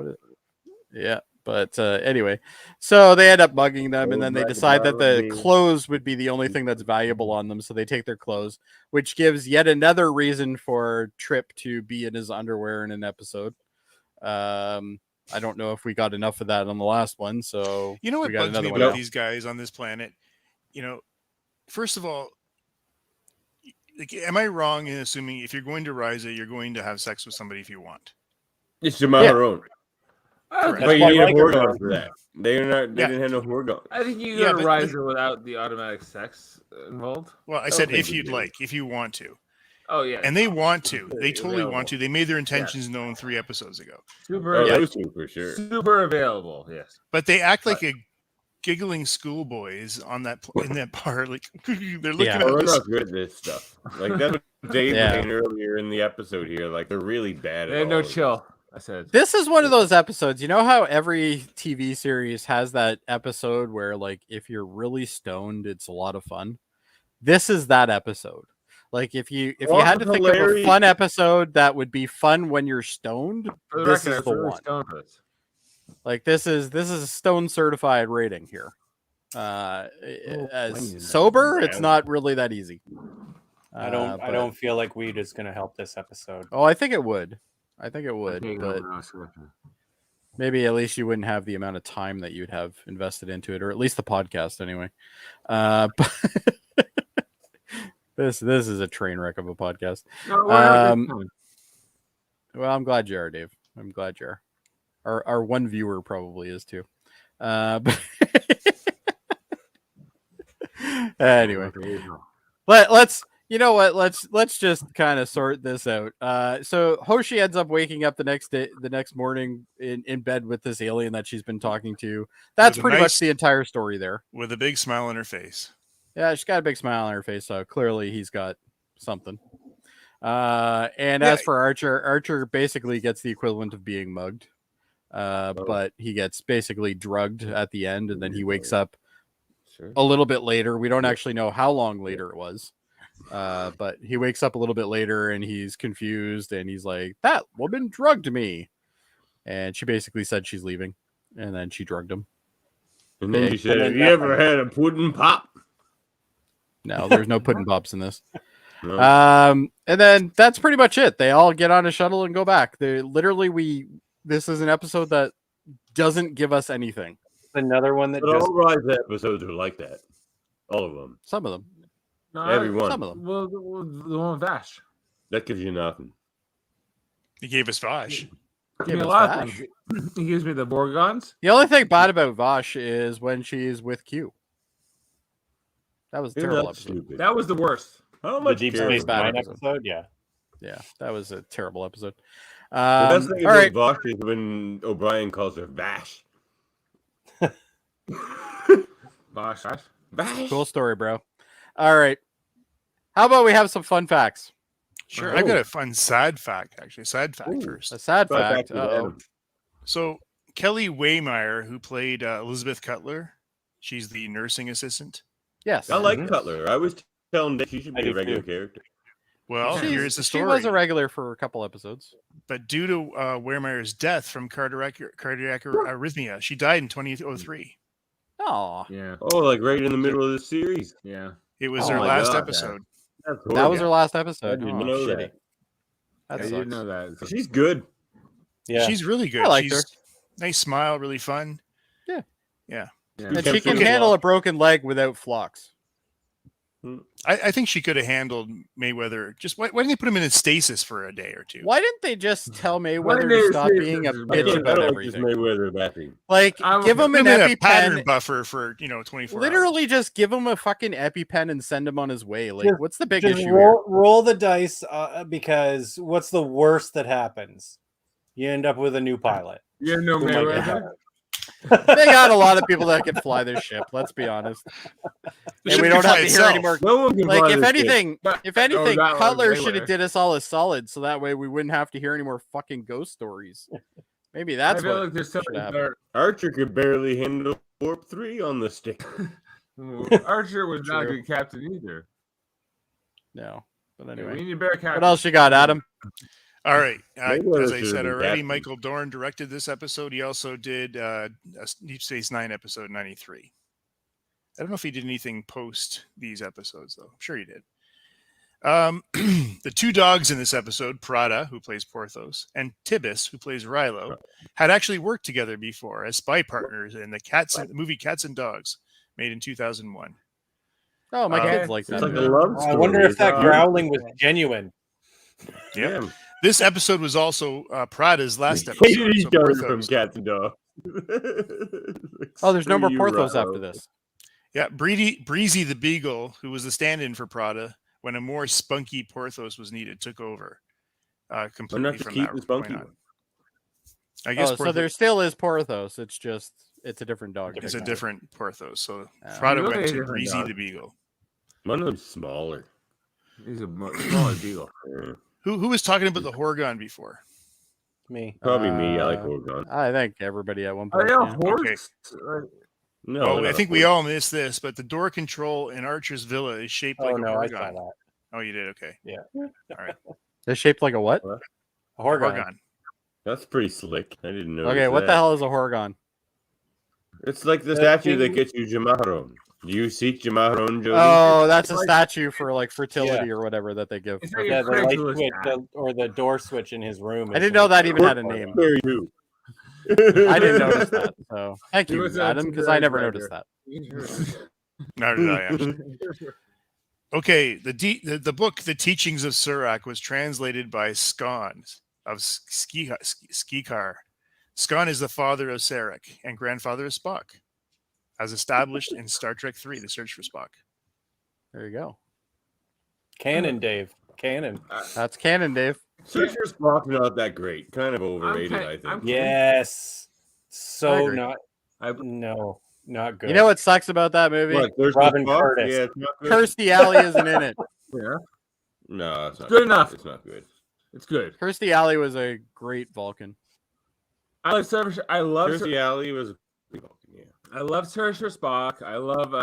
Yeah. But anyway, so they end up mugging them, and then they Right, decide that the me. clothes would be the only thing that's valuable on them. So they take their clothes, which gives yet another reason for Trip to be in his underwear in an episode. I don't know if we got enough of that on the last one. So You know what we got bugs me another one about now. these guys on this planet? First of all, am I wrong in assuming if you're going to Ryza, you're going to have sex with somebody if you want? It's Jamaharon. Correct. But you why need a Riker Horgon does. for that. They didn't have no Horgon. I think you Yeah, go to but- Riser without the automatic sex involved. Well, I don't said think if we you'd do. like, if you want to. Oh yeah. And they want to. They totally Available. want to. They made their intentions known 3 episodes ago. Super. Oh, yeah, those two for sure. Super available. Yes. But they act like a giggling schoolboys on that in that bar. Like they're looking Yeah. at Oh, they're this. not good at this stuff. Like that's what Dave was saying earlier in the episode here. Like they're really bad They at had no all. chill. I said. This is one of those episodes. You know how every TV series has that episode where, like, if you're really stoned, it's a lot of fun. This is that episode. Like, if you had to think of a fun episode that would be fun when you're stoned, For the this record, is I'm the really one. stoned for this. Like, this is a stone certified rating here. As sober, it's not really that easy. I don't feel like weed is going to help this episode. Oh, I think it would. I think it would, Okay, but no, selection. maybe at least you wouldn't have the amount of time that you'd have invested into it, or at least the podcast anyway. But this is a train wreck of a podcast. No, we're not good. Well, I'm glad you are, Dave. I'm glad you are. Our one viewer probably is too. But anyway, let's you know what? Let's just kind of sort this out. So Hoshi ends up waking up the next morning in bed with this alien that she's been talking to. That's pretty much the entire story there. With a big smile on her face. Yeah, she's got a big smile on her face, so clearly he's got something. And as for Archer basically gets the equivalent of being mugged. But he gets basically drugged at the end, and then he wakes up a little bit later. We don't actually know how long later it was. But he wakes up a little bit later and he's confused and he's like, that woman drugged me. And she basically said she's leaving. And then she drugged him. And then she said, have you ever had a pudding pop? No, there's no pudding pops in this. No. And then that's pretty much it. They all get on a shuttle and go back. This is an episode that doesn't give us anything. Another one that But all Rise episodes are like that. All of them. Some of them. No, Everyone. Some of them. Well, the one with Vash. That gives you nothing. He gave us Vash. Give me us a lot of Vash. things. He gives me the Borgons. The only thing bad about Vosh is when she's with Q. That was a terrible episode. Stupid. That was the worst. How the much Deep care Space about Nine that? episode, yeah. Yeah, that was a terrible episode. The best thing all about right. Vosh is when O'Brien calls her Vash. Vash. Vash. Cool story, bro. All right. How about we have some fun facts? Sure. I got a fun sad fact, actually. Sad fact first. A sad Back fact. to Uh-oh. Adam. So Kelly Waymeyer, who played Elizabeth Cutler, she's the nursing assistant. Yes. I like Cutler. I was telling Dave she should be a regular character. Well, here's the story. She was a regular for a couple episodes. But due to Waymeyer's death from cardiac arrhythmia, she died in 2003. Oh, Yeah. Oh, like right in the middle of the series. Yeah. It was Oh her my last God. episode. That's that was horrible. her last I episode. didn't Oh, know shitty. that. That I sucks. didn't know that. She's good. Yeah. She's really good. I like She's her. nice smile, really fun. Yeah. And she can handle a broken leg without flocks. I think she could have handled Mayweather. Just why didn't they put him in a stasis for a day or two? Why didn't they just tell Why Mayweather didn't to they stop say being a this is bitch Mayweather? I about don't like this everything? Mayweather backing. Like, I give him Put an him in a pattern EpiPen. buffer for 24 Literally, hours. just give him a fucking EpiPen and send him on his way. Like, Just- what's the big Just issue here? roll the dice because what's the worst that happens? You end up with a new pilot. You know Who might get Mayweather? hired. They got a lot of people that can fly this ship. Let's be honest. The And ship we can don't have fly to hear itself. anymore. No one can Like, fly if this ship. anything, that Cutler was should have Mayweather. did us all a solid, so that way we wouldn't have to hear any more fucking ghost stories. Maybe I that's feel what. like there's something should happen. better. Archer could barely handle Warp 3 on the stick. Archer was not a True. good captain either. No, but We anyway. need a better captain. What else you got, Adam? All right. Mayweather As I should said have been already, captain. Michael Dorn directed this episode. He also did a Deep Space Nine episode 93. I don't know if he did anything post these episodes, though. I'm sure he did. The two dogs in this episode, Prada, who plays Porthos, and Tibis, who plays Rilo, had actually worked together before as spy partners in the movie Cats and Dogs, made in 2001. Oh, my Okay. kids like It's that. like a movie. love story. I wonder if that It's growling was genuine. Yeah. Yeah. This episode was also Prada's last They episode. hated each so other from Porthos- Cats and Dogs. Oh, there's no more Screw you, Porthos Rilo. after this. Yeah, Breezy the Beagle, who was the stand-in for Prada when a more spunky Porthos was needed, took over Why completely not to from keep that the spunky point on. one? I guess Oh, so there still is Porthos. It's just it's a different dog. It's a technically. different Porthos. So Yeah. Prada Really went to different Breezy dog. the Beagle. One of them's smaller. He's a smaller beagle. Yeah. Who was talking about the Horgon before? Me. Probably me. I like Uh, Oregon. I think everybody at one Oh point. yeah, yeah. horse. No, Oh, not I a think we horse. all missed this, but the door control in Archer's Villa is shaped Oh like a no, I saw Horgon. that. Oh, you did? Okay. Yeah. All right. They're shaped like a what? A Horgon. Horgon. That's pretty slick. I didn't know. Okay, what the hell is a Horgon? It's like the The statue that thing- gets you Jamaron. Do you seek Jamaron, Jody? Oh, that's a Like- statue for like fertility or whatever that they give. It's like Yeah, a the light Craigslist switch, ad. or the door switch in his room. I didn't know that even had a name. Very new. I didn't notice that. So thank He you, was Adam, because I never noticed that. Neither did I, actually. Okay, the book, The Teachings of Surak, was translated by Skan of Skikar. Skan is the father of Sarek and grandfather of Spock, as established in Star Trek III, The Search for Spock. There you go. Canon, Dave. Canon. That's canon, Dave. Search for Spock's not that great. Kind of overrated, I'm I think. I'm- Yes. I So agree. not. I- No, not good. You know what sucks about that movie? What, there's Robin Spock? Curtis. Yeah, it's not good. Kirstie Alley isn't in it. Yeah, No, it's not Good enough. It's not good. it's good. Kirstie Alley was a great Vulcan. I love Search. I love. Kirstie Alley was. Yeah. I love Search for Spock. I love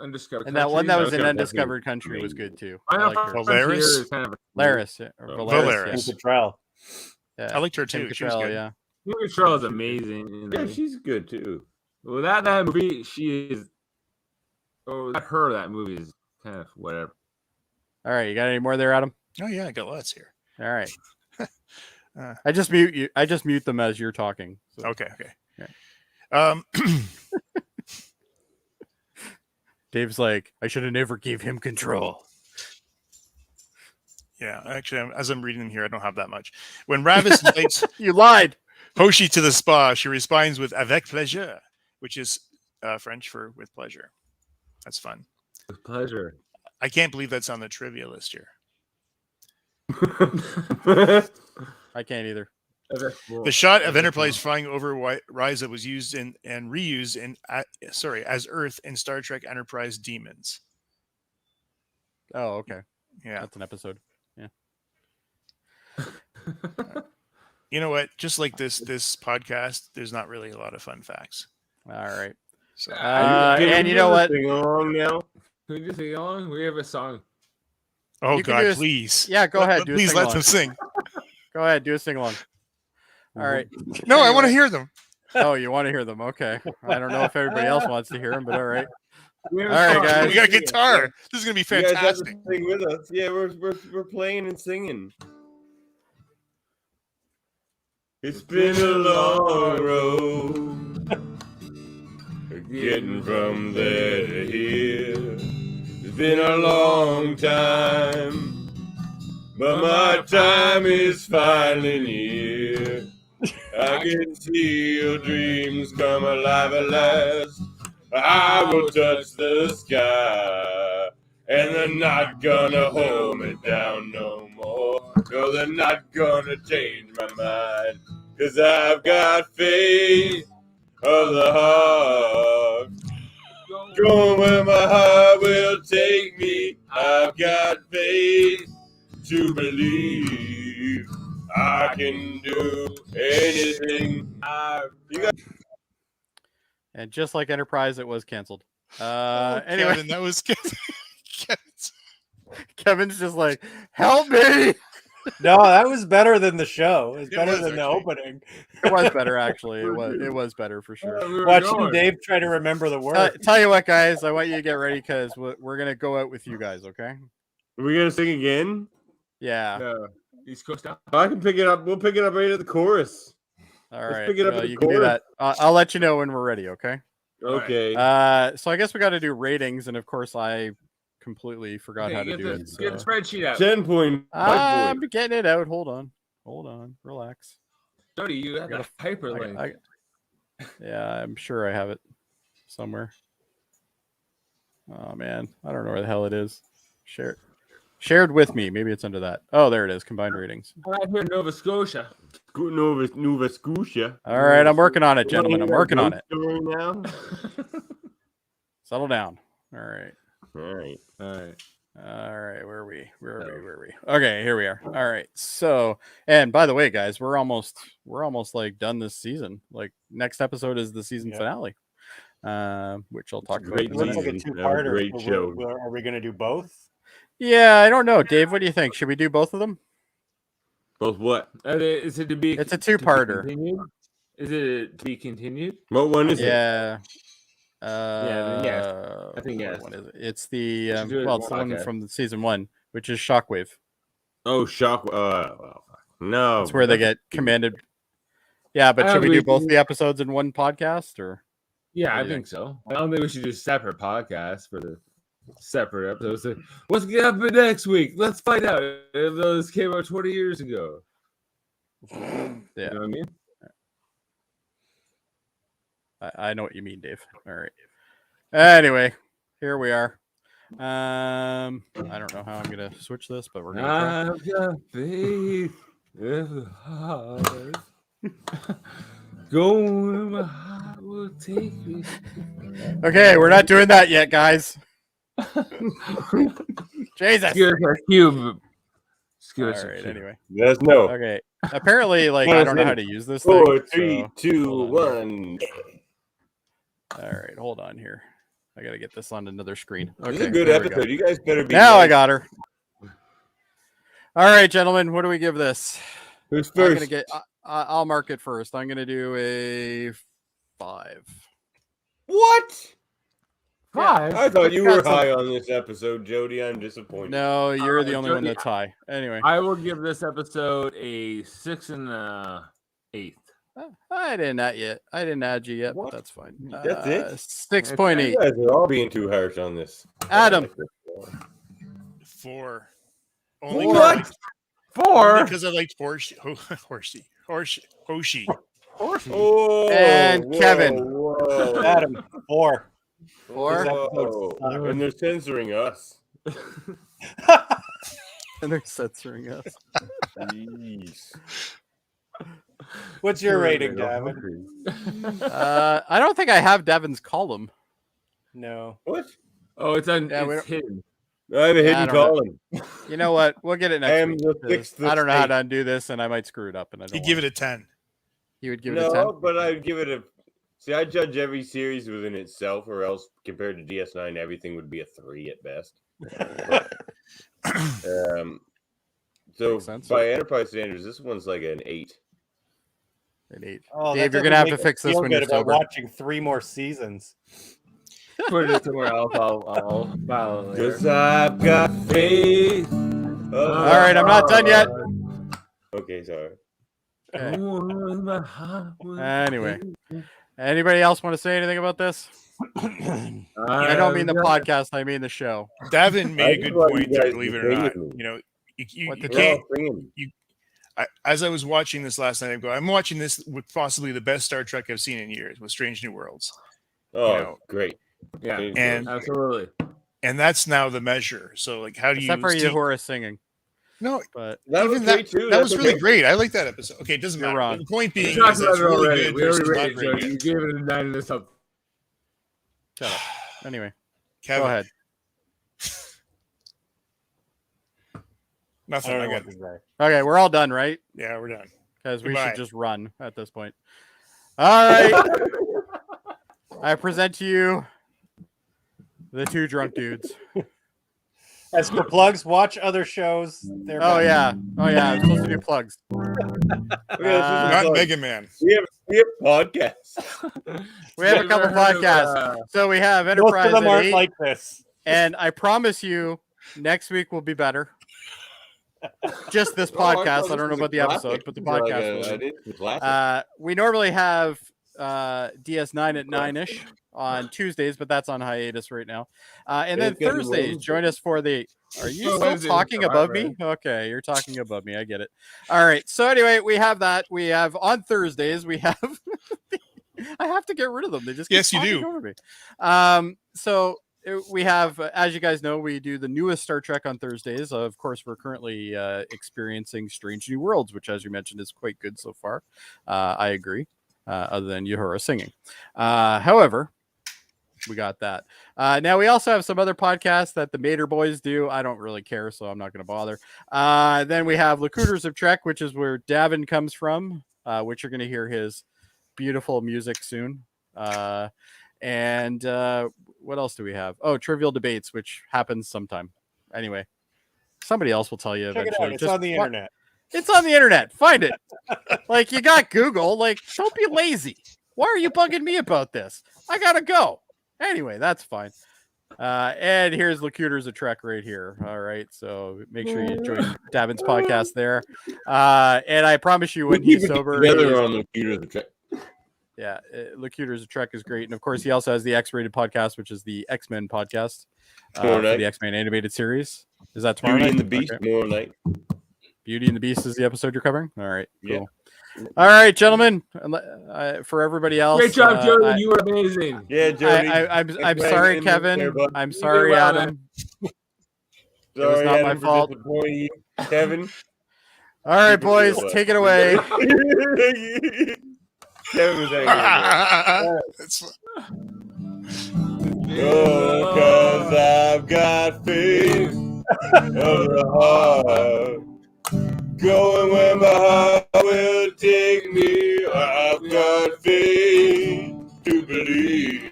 Undiscovered. And that one that Country. was in Okay, Undiscovered Country was good too. I Final like her. Frontier Valeris? is kind of Laris. Yeah, or Oh, Valeris, Valeris. Kim Cattrall. Yeah. I liked her Kim too. She was Cattrall, good. yeah. Kim Cattrall is amazing. Yeah, she's good too. Well, that movie, she is. Oh, not her. That movie is kind of whatever. All right, you got any more there, Adam? Oh yeah, I got lots here. All right. Uh. I just mute you. I just mute them as you're talking. So. Okay. Yeah. Dave's like, I should have never gave him control. Yeah, actually, as I'm reading them here, I don't have that much. When Ravis invites You lied. Hoshi to the spa, she responds with "avec plaisir," which is French for "with pleasure." That's fun. With pleasure. I can't believe that's on the trivia list here. I can't either. The shot of Enterprise flying over Risa was used and reused as Earth in Star Trek Enterprise Demons. Oh, okay. Yeah, That's an episode. you know what? Just like this podcast, there's not really a lot of fun facts. All right. So And you know what? Sing along now. Can we just sing along? We have a song. oh you can God, do a- please, Yeah, go ahead. Do a please sing let along. them sing. Go ahead. Do a sing along. All right. No, I want to Anyway. hear them. Oh, you want to hear them? Okay. I don't know if everybody else wants to hear them, but all right. We have a All right, song. guys. We got a guitar. This is gonna be You guys have to fantastic. sing with us. Yeah, we're playing and singing. It's been a long road getting from there to here. It's been a long time, but my time is finally near. I can see your dreams come alive at last. I will touch the sky, and they're not gonna hold me down no more. No, they're not gonna change my mind, 'cause I've got faith of the heart. Going where my heart will take me. I've got faith to believe I can do anything. And just like Enterprise, it was canceled. Oh, Anyway, Kevin, that was Kevin's. Kevin's just like, help me. No, that was better than the show. It was It better was, than the actually. opening. It was better, actually. It was better for sure. We were Watching going. Dave try to remember the word. Tell you what, guys, I want you to get ready because we're going to go out with you guys, okay? Are we gonna sing again? Yeah. East Coast down. I can pick it up. We'll pick it up right at the chorus. All Let's right. pick it up well, at the you can do chorus. that. I'll let you know when we're ready, okay? Okay. So I guess we got to do ratings, and of course, I completely forgot how to get do the, it. get the So. spreadsheet out. 10.5 I'm points. getting it out. Hold on. Relax. Jody, you have gotta- the hyperlink. Yeah, I'm sure I have it somewhere. Oh man, I don't know where the hell it is. Share Shared with me. Maybe it's under that. Oh, there it is. Combined ratings. Right here in Nova Scotia. Nova Scotia. All right, I'm working on it, gentlemen. I'm working on it. Story now. Settle down. All right. All right. All right. Where are we? Where are we? Okay, here we are. All right. So, and by the way, guys, we're almost like done this season. Like next episode is the season finale, which I'll talk about. Great It looks like a season. two-parter. Great show. Are we going to do both? Yeah, I don't know, Dave. What do you think? Should we do both of them? Both what? Is it to be? It's a two-parter. Is it to be continued? What one is it? Yeah. Yes. I think yes. What is it? It's the should do it well, in it's the one one podcast. from the season 1, which is Shockwave. Oh, Shock. Well, no. That's where they get commanded. Yeah, but I should we don't do both think- the episodes in one podcast or? Yeah, What I do you think so. I don't think we should do separate podcasts for the separate episodes. So, what's going to happen next week? Let's find out if those came out 20 years ago. Yeah, You know what I mean? I know what you mean, Dave. All right. Anyway, here we are. I don't know how I'm gonna switch this, but we're gonna I've got faith in the heart. Going, my heart will take me. try. Okay, we're not doing that yet, guys. Jesus. Give us a cube. Just give All us a right. cue. Anyway. Yes, no. Okay. Apparently, like I don't know how to use this thing. 4, 3, so- 2, hold on. 1. All right, hold on here. I gotta get this on another screen. This is a good there we go. episode. You guys better be. Now I nice. got her. All right, gentlemen. What do we give this? Who's I'm first? gonna get. I'll mark it first. I'm gonna do a 5. What? Five. I thought you Got were some- high on this episode, Jody. I'm disappointed. No, you're the right, only one Jody, that's high. Anyway, I will give this episode a 6 1/8. I didn't add yet. I didn't add you yet, What? but that's fine. That's it? 6.8. You guys are all being too harsh on this. Adam. 4. Only What? Because, 4. because I liked Hoshi. Oh, And Kevin. Whoa. Adam, 4. 4. Whoa. And they're censoring us. And they're censoring us. Jeez. What's your rating, Davan? I don't think I have Devin's column. No. What? Oh, it's on. Yeah, we it's hidden. I have a I hidden don't know. column. You know what? We'll get it I next am week. the 'cause sixth I don't know how state. to undo this, and I might screw it up. And I don't. You give want it a 10. You would give it a 10. No, but I'd give it a. See, I judge every series within itself, or else compared to DS9, everything would be a 3 at best. So Makes sense. by Enterprise standards, this one's like an 8. An 8. Oh, Dave, that you're gonna have doesn't to make fix me this feel when good you're about sober. watching 3 more seasons. Put it somewhere else. I'll file it later. Cause I've got faith. All right, I'm not done yet. Okay, sorry. Okay. Going, my heart will Anyway, take me. anybody else want to say anything about this? I don't mean the podcast. I mean the show. Davin made a I good just want point you there, guys believe to it or sing not. with me. You know, you What the can't. They're all singing. As I was watching this last night, I'm watching this with possibly the best Star Trek I've seen in years with Strange New Worlds. Oh, know, great. Yeah, And absolutely. and that's now the measure. So like, how do you? Except for you who are singing. No, But That was even great too. that was That's really okay. great. I like that episode. Okay, it doesn't You're matter. wrong. The point We being talked is about that's it really already. good We already versus not rated very Jody. You good. gave it a 9 and something. shut up. Anyway, Kevin, go ahead. I nothing. don't I know got. what to say. Okay, we're all done, right? Yeah, we're done. Because we Goodbye. should just run at this point. All right. I present to you the 2 drunk dudes. As for plugs, watch other shows. They're Oh better. yeah. Oh yeah. I'm supposed to do plugs. Not Uh, Mega Man. We have podcasts. We have a couple podcasts. So we have Most Enterprise of them at aren't 8, like this. and I promise you, next week will be better. Just this podcast. I don't know about the episode, but the podcast. will be. We normally have DS9 at 9ish on Tuesdays, but that's on hiatus right now. And then It's getting Thursdays, late. join us for the. Are you Oh, still Wednesdays talking are above right. me? Okay, you're talking above me. I get it. All right. So anyway, we have that. We have on Thursdays. We have. I have to get rid of them. They just keep Yes, you talking do. over me. So we have, as you guys know, we do the newest Star Trek on Thursdays. Of course, we're currently experiencing Strange New Worlds, which, as you mentioned, is quite good so far. I agree, other than Uhura singing. However, we got that. Now, we also have some other podcasts that the Mater boys do. I don't really care, so I'm not going to bother. Then we have Lacuters of Trek, which is where Davan comes from, which you're going to hear his beautiful music soon. And what else do we have? Oh, Trivial Debates, which happens sometime. Anyway, somebody else will tell you Check eventually. it out. It's on the internet. It's on the internet. Find it. Like, you got Google. Like, don't be lazy. Why are you bugging me about this? I gotta go. Anyway, that's fine. And here's Lacuters of Trek right here. All right, so make sure you join Davin's podcast there. And I promise you, when he's sober, together on the computer, the Trek. yeah, Lacuters of Trek is great. And of course, he also has the X-rated podcast, which is the X-Men podcast for the X-Men animated series. Is that tomorrow Beauty night? and the Beast, Okay. tomorrow night. Beauty and the Beast is the episode you're covering? All right, cool. Yeah. All right, gentlemen. For everybody else, Great job, Jody. You were amazing. Yeah, Jody. I'm sorry, Kevin. I'm sorry, well, Adam. Sorry, was not my Adam, for fault. disappointing you, Kevin. All right, boys, take it away. Kevin was angry. That's Oh, 'cause I've got faith of the heart. Going where my heart will take me. I've got faith to believe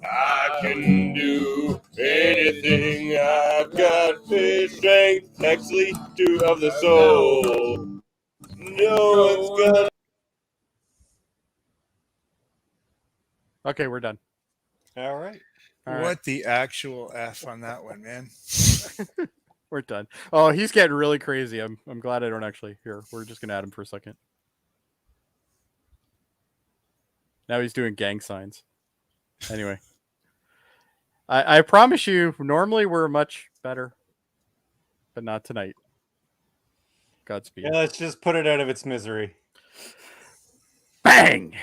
I can do anything. I've got faith, strength, actually, of the soul. No one's gonna. Okay, we're done. All right. All right. what the actual F on that one, man. We're done. Oh, he's getting really crazy. I'm glad I don't actually here. We're just gonna add him for a second. Now he's doing gang signs. Anyway. I promise you, normally we're much better. But not tonight. Godspeed. Yeah, let's just put it out of its misery. Bang!